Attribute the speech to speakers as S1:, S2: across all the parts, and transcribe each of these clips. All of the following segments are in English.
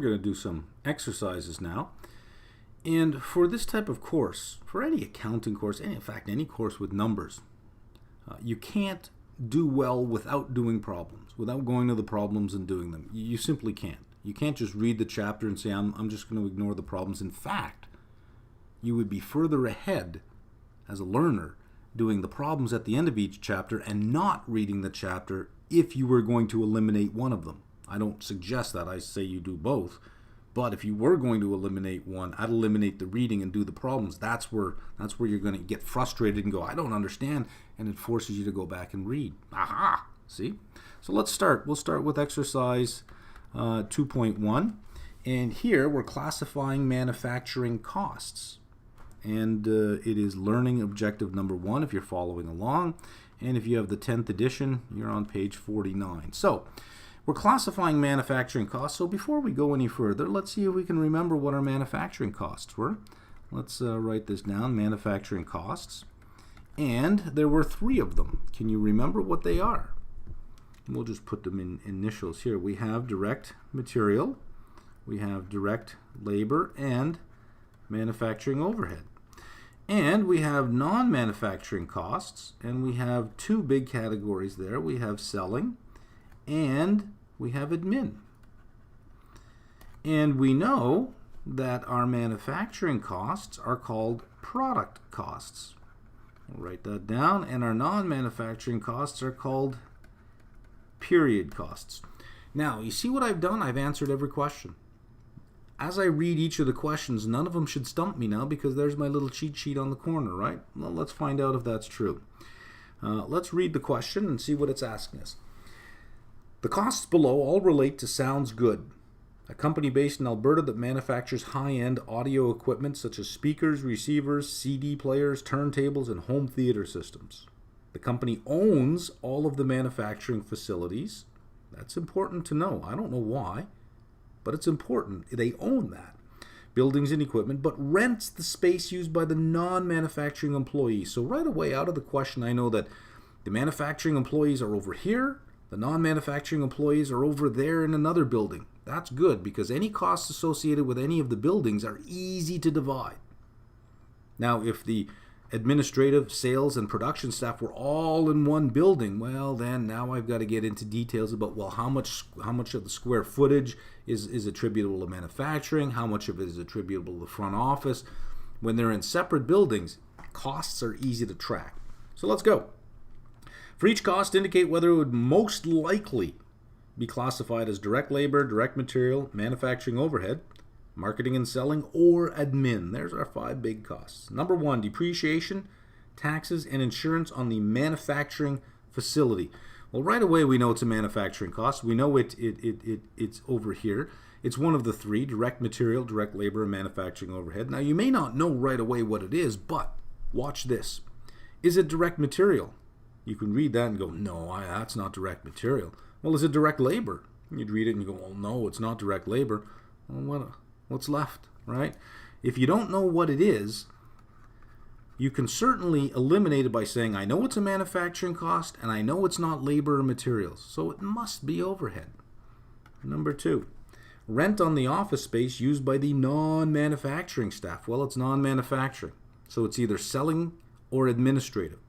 S1: going to do some exercises now. And for this type of course, for any accounting course, in fact any course with numbers, you can't do well without doing problems, without going to the problems and doing them. You simply can't. You can't just read the chapter and say, I'm just going to ignore the problems. In fact, you would be further ahead as a learner doing the problems at the end of each chapter and not reading the chapter if you were going to eliminate one of them. I don't suggest that. I say you do both. But if you were going to eliminate one, I'd eliminate the reading and do the problems. That's where you're going to get frustrated and go, I don't understand, and it forces you to go back and read. Aha! See? So let's start. We'll start with exercise 2.1. And here we're classifying manufacturing costs. And it is learning objective number 1 if you're following along. And if you have the 10th edition, you're on page 49. So we're classifying manufacturing costs. So before we go any further, let's see if we can remember what our manufacturing costs were. Let's write this down, manufacturing costs. And there were 3 of them. Can you remember what they are? We'll just put them in initials here. We have direct material, we have direct labor, and manufacturing overhead. And we have non-manufacturing costs, and we have 2 big categories there. We have selling and we have admin. And we know that our manufacturing costs are called product costs. We'll write that down. And our non-manufacturing costs are called period costs. Now, you see what I've done? I've answered every question. As I read each of the questions, none of them should stump me now because there's my little cheat sheet on the corner, right? Well, let's find out if that's true. Let's read the question and see what it's asking us. The costs below all relate to Sounds Good, a company based in Alberta that manufactures high-end audio equipment such as speakers, receivers, CD players, turntables, and home theater systems. The company owns all of the manufacturing facilities. That's important to know. I don't know why, but it's important. They own that. Buildings and equipment, but rents the space used by the non-manufacturing employees. So right away out of the question, I know that the manufacturing employees are over here. The non-manufacturing employees are over there in another building. That's good because any costs associated with any of the buildings are easy to divide. Now, if the administrative, sales, and production staff were all in one building, well, then now I've got to get into details about, well, how much of the square footage is attributable to manufacturing, how much of it is attributable to the front office. When they're in separate buildings, costs are easy to track. So let's go. For each cost, indicate whether it would most likely be classified as direct labor, direct material, manufacturing overhead, marketing and selling, or admin. There's our 5 big costs. Number 1, depreciation, taxes, and insurance on the manufacturing facility. Well, right away we know it's a manufacturing cost. We know it's over here. It's one of the 3, direct material, direct labor, and manufacturing overhead. Now, you may not know right away what it is, but watch this. Is it direct material? You can read that and go, no, that's not direct material. Well, is it direct labor? You'd read it and you go, well, no, it's not direct labor. Well, what's left, right? If you don't know what it is, you can certainly eliminate it by saying, I know it's a manufacturing cost and I know it's not labor or materials, so it must be overhead. Number 2, rent on the office space used by the non-manufacturing staff. Well, it's non-manufacturing, so it's either selling or administrative.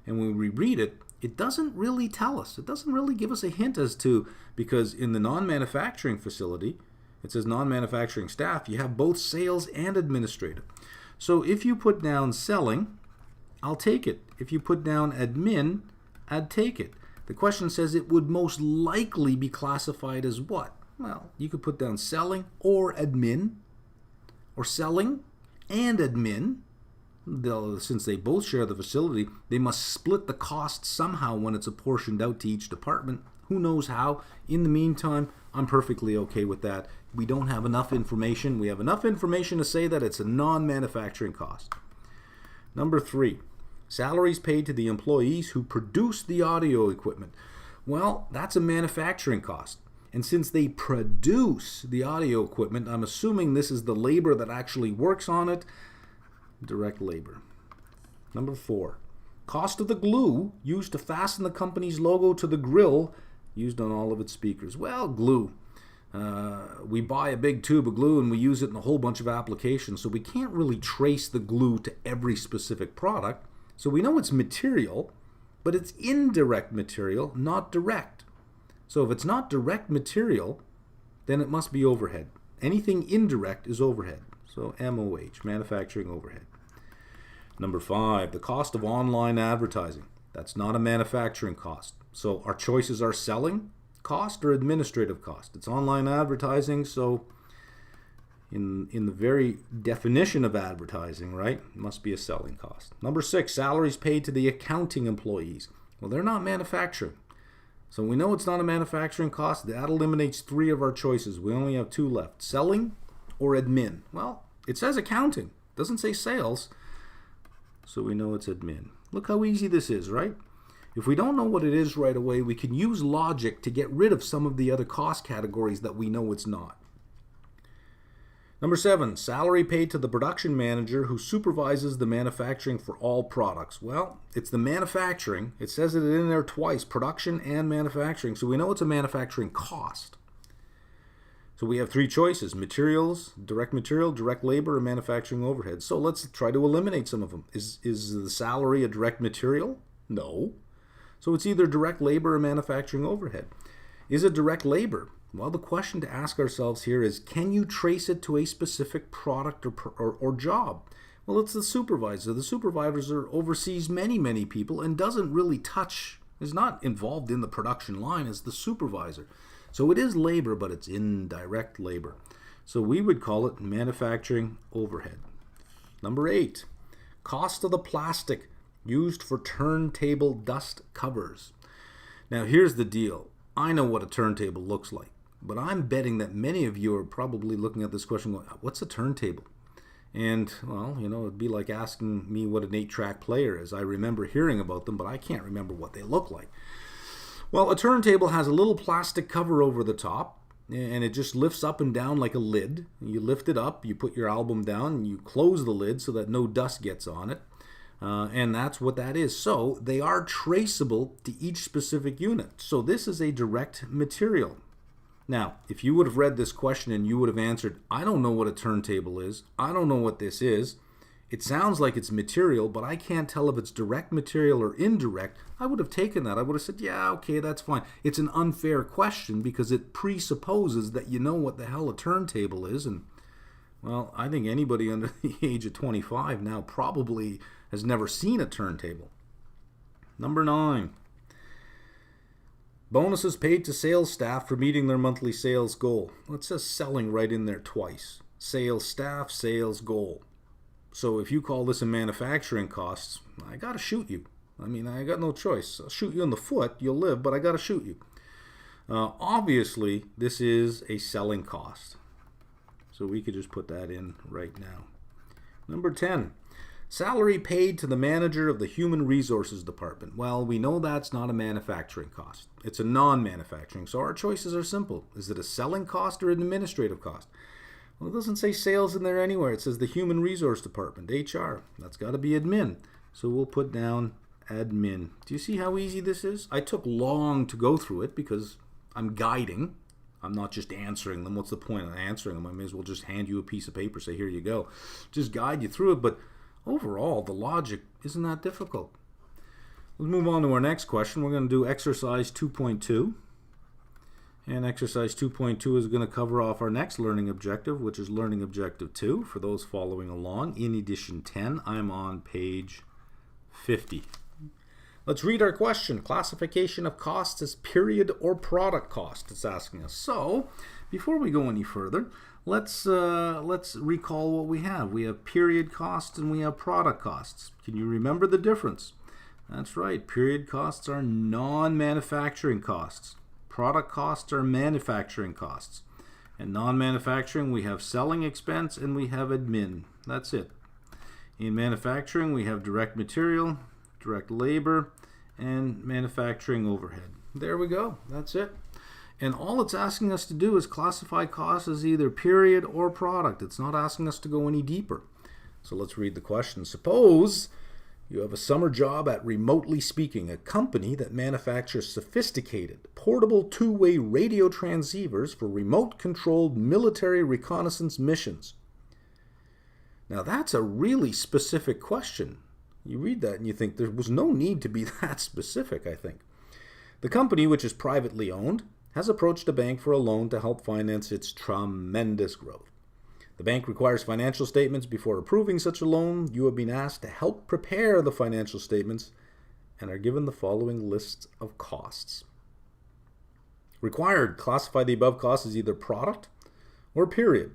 S1: And when we read it, it doesn't really tell us. It doesn't really give us a hint as to, because in the non-manufacturing facility, it says non-manufacturing staff, you have both sales and administrative. So if you put down selling, I'll take it. If you put down admin, I'd take it. The question says it would most likely be classified as what? Well, you could put down selling or admin, or selling and admin. Since they both share the facility, they must split the cost somehow when it's apportioned out to each department. Who knows how? In the meantime, I'm perfectly okay with that. We don't have enough information. We have enough information to say that it's a non-manufacturing cost. Number 3, salaries paid to the employees who produce the audio equipment. Well, that's a manufacturing cost. And since they produce the audio equipment, I'm assuming this is the labor that actually works on it. Direct labor. Number 4, cost of the glue used to fasten the company's logo to the grill used on all of its speakers. Well, glue. we buy a big tube of glue and we use it in a whole bunch of applications, so we can't really trace the glue to every specific product. So we know it's material, but it's indirect material, not direct. So if it's not direct material, then it must be overhead. Anything indirect is overhead. So MOH, manufacturing overhead. Number 5, the cost of online advertising. That's not a manufacturing cost. So our choices are selling cost or administrative cost. It's online advertising, so in the very definition of advertising, right, it must be a selling cost. Number 6, salaries paid to the accounting employees. Well, they're not manufacturing. So we know it's not a manufacturing cost. That eliminates 3 of our choices. We only have 2 left. Selling or admin. Well, it says accounting. It doesn't say sales. So we know it's admin. Look how easy this is, right? If we don't know what it is right away, we can use logic to get rid of some of the other cost categories that we know it's not. Number 7, salary paid to the production manager who supervises the manufacturing for all products. Well, it's the manufacturing. It says it in there twice, production and manufacturing. So we know it's a manufacturing cost. So we have 3 choices: materials, direct labor, or manufacturing overhead. So let's try to eliminate some of them. Is the salary a direct material? No. So it's either direct labor or manufacturing overhead. Is it direct labor? Well, the question to ask ourselves here is, can you trace it to a specific product or job? Well, it's the supervisor. The supervisor oversees many people and doesn't really is not involved in the production line as the supervisor. So it is labor, but it's indirect labor. So we would call it manufacturing overhead. Number 8, cost of the plastic used for turntable dust covers. Now here's the deal. I know what a turntable looks like, but I'm betting that many of you are probably looking at this question going, what's a turntable? And, well, you know, it'd be like asking me what an 8-track player is. I remember hearing about them, but I can't remember what they look like. Well, a turntable has a little plastic cover over the top, and it just lifts up and down like a lid. You lift it up, you put your album down, and you close the lid so that no dust gets on it. And that's what that is. So they are traceable to each specific unit. So this is a direct material. Now, if you would have read this question and you would have answered, I don't know what a turntable is, I don't know what this is, it sounds like it's material, but I can't tell if it's direct material or indirect, I would have taken that. I would have said, yeah, okay, that's fine. It's an unfair question because it presupposes that you know what the hell a turntable is. And, well, I think anybody under the age of 25 now probably has never seen a turntable. Number 9. Bonuses paid to sales staff for meeting their monthly sales goal. Well, it says selling right in there twice. Sales staff, sales goal. So if you call this a manufacturing costs, I got to shoot you. I mean, I got no choice. I'll shoot you in the foot, you'll live, but I got to shoot you. Obviously, this is a selling cost. So we could just put that in right now. Number 10. Salary paid to the manager of the human resources department. Well, we know that's not a manufacturing cost. It's a non-manufacturing. So our choices are simple. Is it a selling cost or an administrative cost? Well, it doesn't say sales in there anywhere. It says the human resource department, HR. That's got to be admin. So we'll put down admin. Do you see how easy this is? I took long to go through it because I'm guiding. I'm not just answering them. What's the point of answering them? I may as well just hand you a piece of paper, say, here you go. Just guide you through it. But overall, the logic isn't that difficult. Let's move on to our next question. We're going to do exercise 2.2. And exercise 2.2 is going to cover off our next learning objective, which is learning objective 2. For those following along, in edition 10, I'm on page 50. Let's read our question. Classification of costs as period or product cost, it's asking us. So, before we go any further, let's recall what we have. We have period costs and we have product costs. Can you remember the difference? That's right. Period costs are non-manufacturing costs. Product costs are manufacturing costs. And non-manufacturing, we have selling expense and we have admin. That's it. In manufacturing, we have direct material, direct labor, and manufacturing overhead. There we go. That's it. And all it's asking us to do is classify costs as either period or product. It's not asking us to go any deeper. So let's read the question. Suppose you have a summer job at Remotely Speaking, a company that manufactures sophisticated portable two-way radio transceivers for remote-controlled military reconnaissance missions. Now that's a really specific question. You read that and you think there was no need to be that specific, I think. The company, which is privately owned, has approached a bank for a loan to help finance its tremendous growth. The bank requires financial statements before approving such a loan. You have been asked to help prepare the financial statements and are given the following list of costs. Required, classify the above costs as either product or period.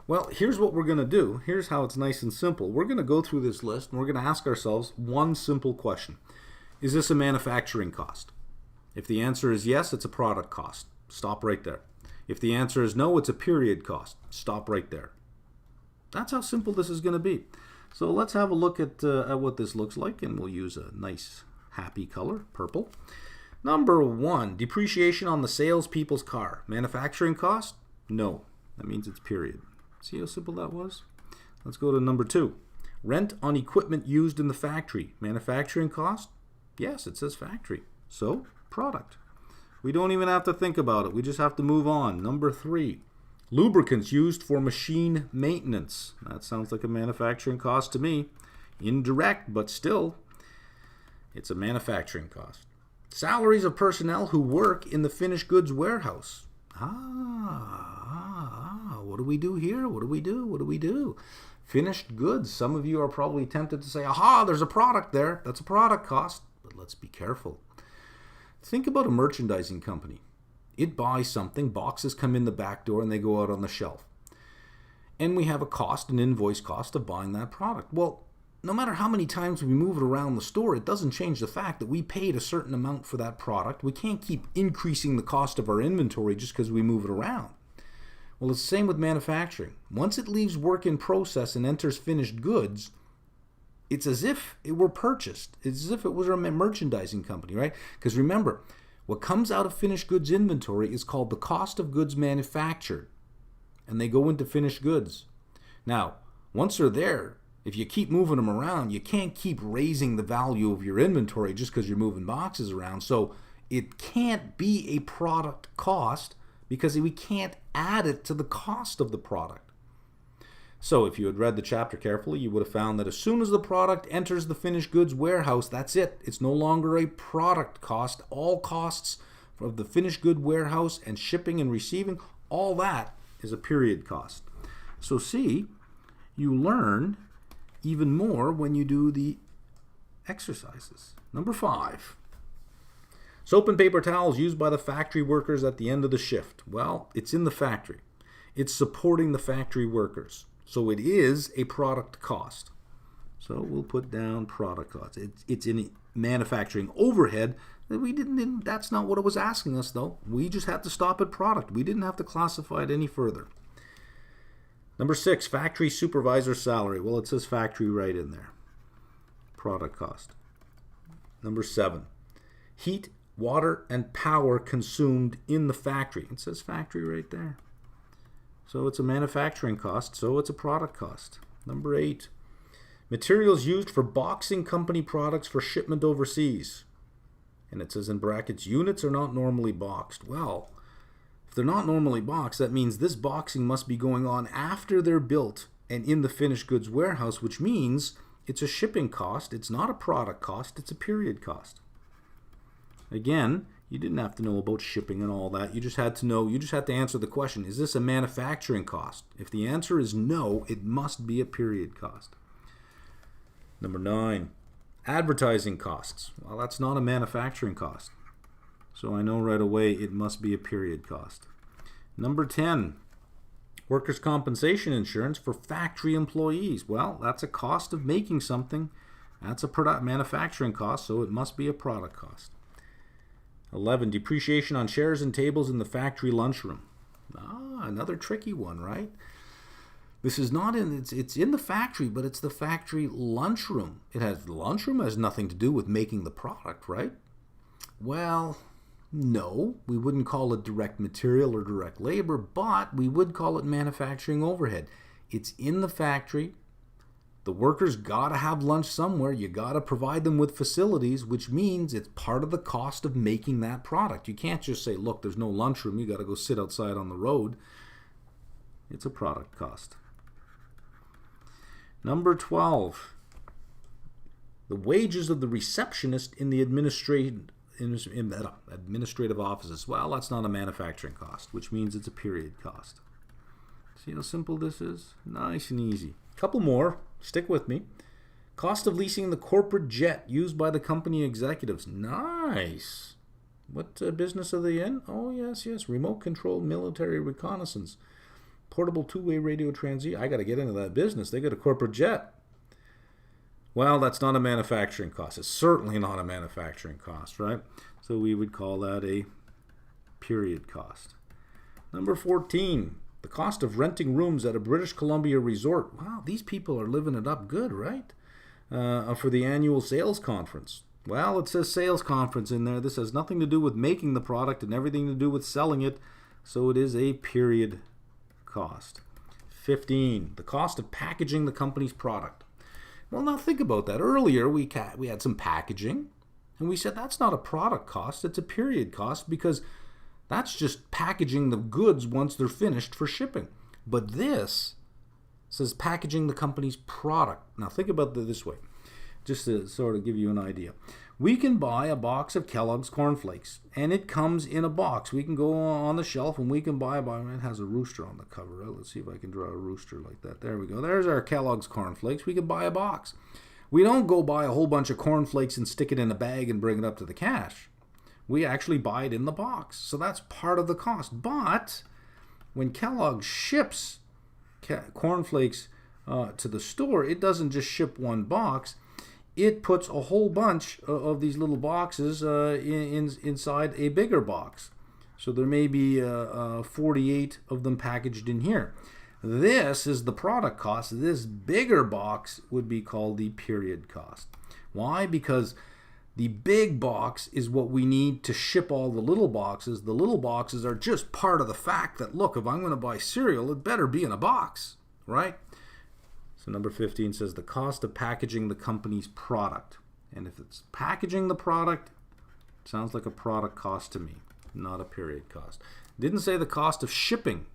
S1: Well, here's what we're going to do. Here's how it's nice and simple. We're going to go through this list and we're going to ask ourselves one simple question. Is this a manufacturing cost? If the answer is yes, it's a product cost. Stop right there. If the answer is no, it's a period cost. Stop right there. That's how simple this is going to be. So let's have a look at what this looks like, and we'll use a nice happy color, purple. Number 1, depreciation on the salespeople's car. Manufacturing cost? No. That means it's period. See how simple that was? Let's go to number 2. Rent on equipment used in the factory. Manufacturing cost? Yes, it says factory. So, product. We don't even have to think about it. We just have to move on. Number 3. Lubricants used for machine maintenance. That sounds like a manufacturing cost to me. Indirect, but still, it's a manufacturing cost. Salaries of personnel who work in the finished goods warehouse. What do we do here? What do we do? Finished goods. Some of you are probably tempted to say, aha, there's a product there. That's a product cost. But let's be careful. Think about a merchandising company. It buys something, boxes come in the back door and they go out on the shelf. And we have a cost, an invoice cost of buying that product. Well, no matter how many times we move it around the store, it doesn't change the fact that we paid a certain amount for that product. We can't keep increasing the cost of our inventory just because we move it around. Well, it's the same with manufacturing. Once it leaves work in process and enters finished goods, it's as if it were purchased. It's as if it was a merchandising company, right? Because remember, what comes out of finished goods inventory is called the cost of goods manufactured. And they go into finished goods. Now, once they're there, if you keep moving them around, you can't keep raising the value of your inventory just because you're moving boxes around. So it can't be a product cost because we can't add it to the cost of the product. So if you had read the chapter carefully, you would have found that as soon as the product enters the finished goods warehouse, that's it. It's no longer a product cost. All costs of the finished good warehouse and shipping and receiving, all that is a period cost. So see, you learn even more when you do the exercises. Number 5. Soap and paper towels used by the factory workers at the end of the shift. Well, it's in the factory. It's supporting the factory workers. So it is a product cost. So we'll put down product cost. It's in manufacturing overhead. That's not what it was asking us, though. We just had to stop at product. We didn't have to classify it any further. Number 6, factory supervisor salary. Well, it says factory right in there. Product cost. Number 7, heat, water, and power consumed in the factory. It says factory right there. So it's a manufacturing cost, so it's a product cost. Number 8, materials used for boxing company products for shipment overseas. And it says in brackets, units are not normally boxed. Well, if they're not normally boxed, that means this boxing must be going on after they're built and in the finished goods warehouse, which means it's a shipping cost. It's not a product cost, it's a period cost. Again, you didn't have to know about shipping and all that. You just had to answer the question, is this a manufacturing cost? If the answer is no, it must be a period cost. Number 9, advertising costs. Well, that's not a manufacturing cost. So I know right away it must be a period cost. Number 10, workers' compensation insurance for factory employees. Well, that's a cost of making something. That's a manufacturing cost, so it must be a product cost. 11, depreciation on chairs and tables in the factory lunchroom. Another tricky one, right? This is not it's in the factory, but it's the factory lunchroom. The lunchroom has nothing to do with making the product, right? Well, no, we wouldn't call it direct material or direct labor, but we would call it manufacturing overhead. It's in the factory, The workers got to have lunch somewhere. You got to provide them with facilities, which means it's part of the cost of making that product. You can't just say, look, there's no lunchroom. You got to go sit outside on the road. It's a product cost. Number 12, the wages of the receptionist in the administrative offices. Well, that's not a manufacturing cost, which means it's a period cost. See how simple this is? Nice and easy. Couple more. Stick with me. Cost of leasing the corporate jet used by the company executives. Nice. What business are they in? Oh, yes. Remote control military reconnaissance. Portable two-way radio transceiver. I got to get into that business. They got a corporate jet. Well, that's not a manufacturing cost. It's certainly not a manufacturing cost, right? So we would call that a period cost. Number 14. The cost of renting rooms at a British Columbia resort. Wow, these people are living it up good, right? For the annual sales conference. Well, it says sales conference in there. This has nothing to do with making the product and everything to do with selling it. So it is a period cost. 15. The cost of packaging the company's product. Well, now think about that. Earlier, we had some packaging, and we said that's not a product cost. It's a period cost because that's just packaging the goods once they're finished for shipping. But this says packaging the company's product. Now think about it this way, just to sort of give you an idea. We can buy a box of Kellogg's cornflakes, and it comes in a box. We can go on the shelf and we can buy it has a rooster on the cover. Right? Let's see if I can draw a rooster like that. There we go. There's our Kellogg's cornflakes. We can buy a box. We don't go buy a whole bunch of cornflakes and stick it in a bag and bring it up to the cash. We actually buy it in the box. So that's part of the cost. But when Kellogg ships cornflakes to the store, it doesn't just ship one box. It puts a whole bunch of these little boxes inside a bigger box. So there may be 48 of them packaged in here. This is the product cost. This bigger box would be called the period cost. Why? Because the big box is what we need to ship all the little boxes. The little boxes are just part of the fact that, look, if I'm going to buy cereal, it better be in a box, right? So number 15 says the cost of packaging the company's product. And if it's packaging the product, it sounds like a product cost to me, not a period cost. It didn't say the cost of shipping.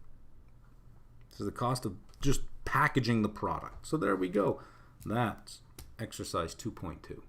S1: It says the cost of just packaging the product. So there we go. That's exercise 2.2.